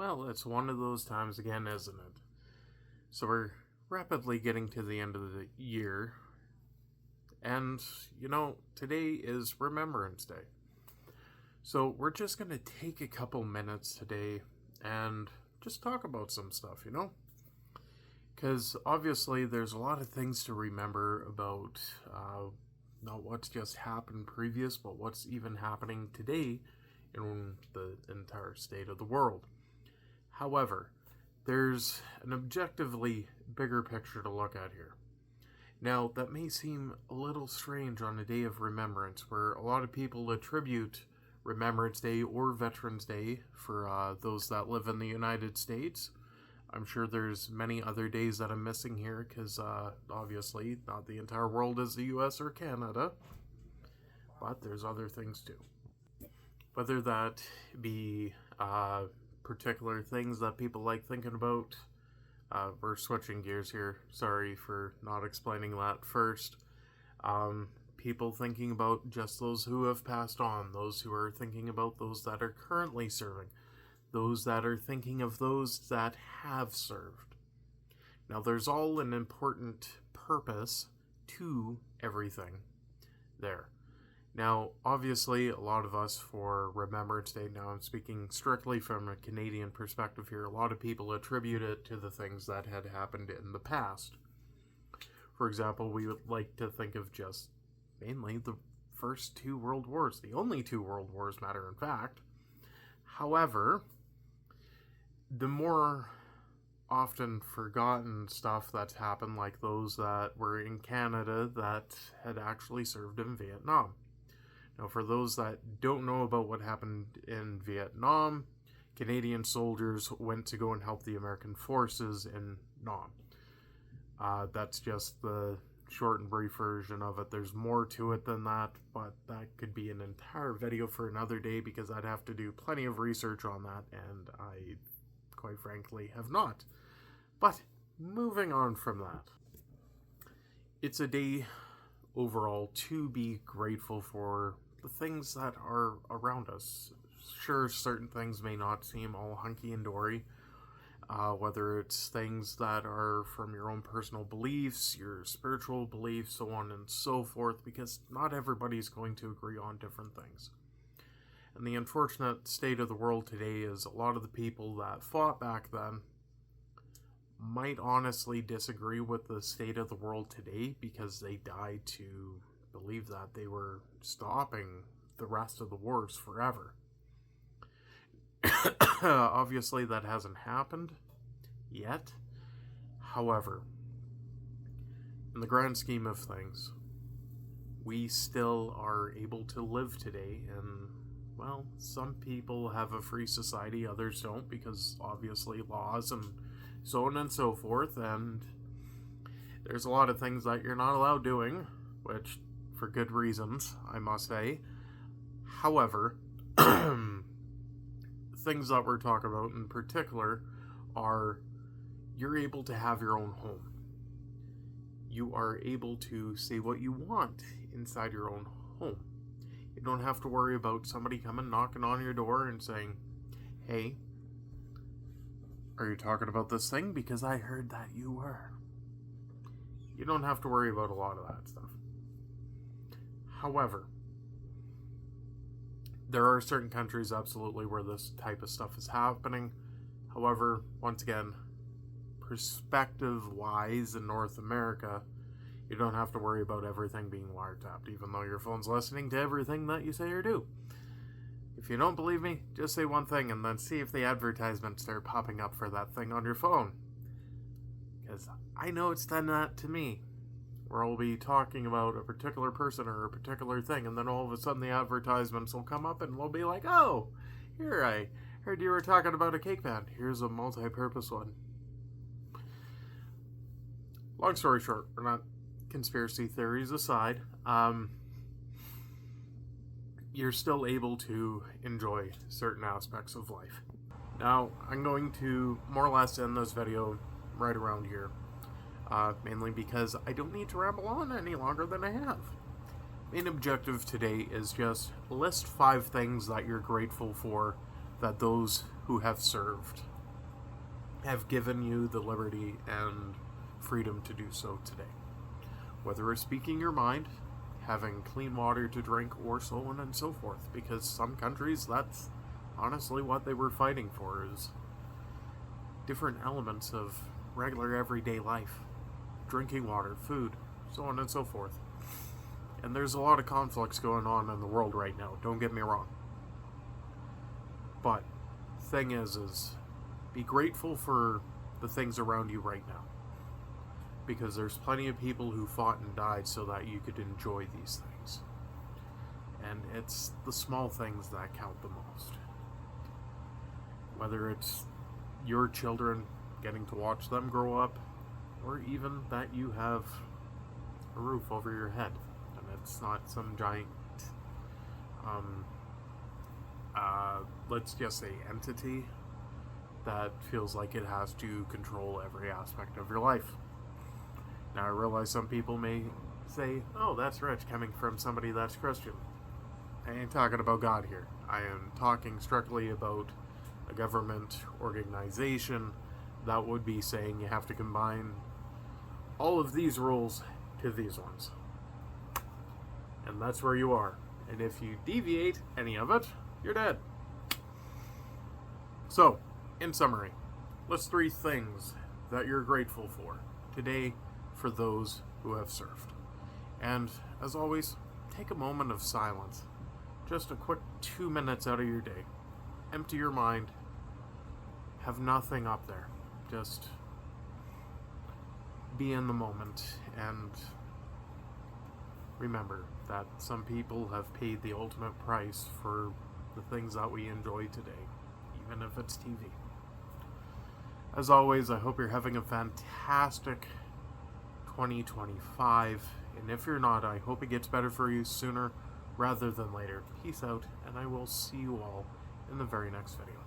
Well, it's one of those times again, isn't it? So we're rapidly getting to the end of the year, and today is Remembrance Day. So we're just going to take a couple minutes today and just talk about some stuff, Because obviously there's a lot of things to remember about not what's just happened previous, but what's even happening today in the entire state of the world. However, there's an objectively bigger picture to look at here. Now, that may seem a little strange on a day of remembrance, where a lot of people attribute Remembrance Day or Veterans Day for those that live in the United States. I'm sure there's many other days that I'm missing here, because obviously not the entire world is the US or Canada, but there's other things too. Whether that be particular things that people like thinking about. We're switching gears here. Sorry for not explaining that first. People thinking about just those who have passed on, those who are thinking about those that are currently serving, those that are thinking of those that have served. Now, there's all an important purpose to everything there. Now, obviously, a lot of us for Remembrance Day, now I'm speaking strictly from a Canadian perspective here, a lot of people attribute it to the things that had happened in the past. For example, we would like to think of just mainly the first two world wars, the only two world wars, matter of fact. However, the more often forgotten stuff that's happened, like those that were in Canada that had actually served in Vietnam. Now, for those that don't know about what happened in Vietnam, Canadian soldiers went to go and help the American forces in Nam. That's just the short and brief version of it. There's more to it than that, but that could be an entire video for another day, because I'd have to do plenty of research on that, and I, quite frankly, have not. But moving on from that, it's a day overall to be grateful for the things that are around us. Sure, certain things may not seem all hunky and dory, whether it's things that are from your own personal beliefs, your spiritual beliefs, so on and so forth, because not everybody's going to agree on different things. And the unfortunate state of the world today is a lot of the people that fought back then might honestly disagree with the state of the world today, because they died to believe that they were stopping the rest of the wars forever. Obviously, that hasn't happened yet. However, in the grand scheme of things, we still are able to live today, and, well, some people have a free society, others don't, because obviously laws and so on and so forth, and there's a lot of things that you're not allowed doing, which, for good reasons, I must say. However, things that we're talking about in particular are, you're able to have your own home. You are able to say what you want inside your own home. You don't have to worry about somebody coming knocking on your door and saying, "Hey, are you talking about this thing? Because I heard that you were." You don't have to worry about a lot of that stuff. However, there are certain countries absolutely where this type of stuff is happening. However, once again, perspective-wise in North America, you don't have to worry about everything being wiretapped, even though your phone's listening to everything that you say or do. If you don't believe me, just say one thing and then see if the advertisements start popping up for that thing on your phone. Because I know it's done that to me, where I'll be talking about a particular person or a particular thing, and then all of a sudden the advertisements will come up and we'll be like, "Oh, here, I heard you were talking about a cake band. Here's a multi-purpose one." Long story short, we're not conspiracy theories aside, you're still able to enjoy certain aspects of life. Now, I'm going to more or less end this video right around here. Mainly because I don't need to ramble on any longer than I have. Main objective today is just list 5 things that you're grateful for that those who have served have given you the liberty and freedom to do so today. Whether it's speaking your mind, having clean water to drink, or so on and so forth, because some countries, that's honestly what they were fighting for, is different elements of regular everyday life. Drinking water, food, so on and so forth. And there's a lot of conflicts going on in the world right now, don't get me wrong. But thing is be grateful for the things around you right now. Because there's plenty of people who fought and died so that you could enjoy these things. And it's the small things that count the most. Whether it's your children getting to watch them grow up, or even that you have a roof over your head, and it's not some giant, let's just say entity that feels like it has to control every aspect of your life. Now I realize some people may say, oh, that's rich coming from somebody that's Christian. I ain't talking about God here. I am talking strictly about a government organization that would be saying you have to combine all of these rules to these ones. And that's where you are. And if you deviate any of it, you're dead. So, in summary, list 3 things that you're grateful for today for those who have served. And as always, take a moment of silence. Just a quick 2 minutes out of your day. Empty your mind. Have nothing up there. Just be in the moment and remember that some people have paid the ultimate price for the things that we enjoy today, even if it's TV. As always, I hope you're having a fantastic 2025, and if you're not, I hope it gets better for you sooner rather than later. Peace out, and I will see you all in the very next video.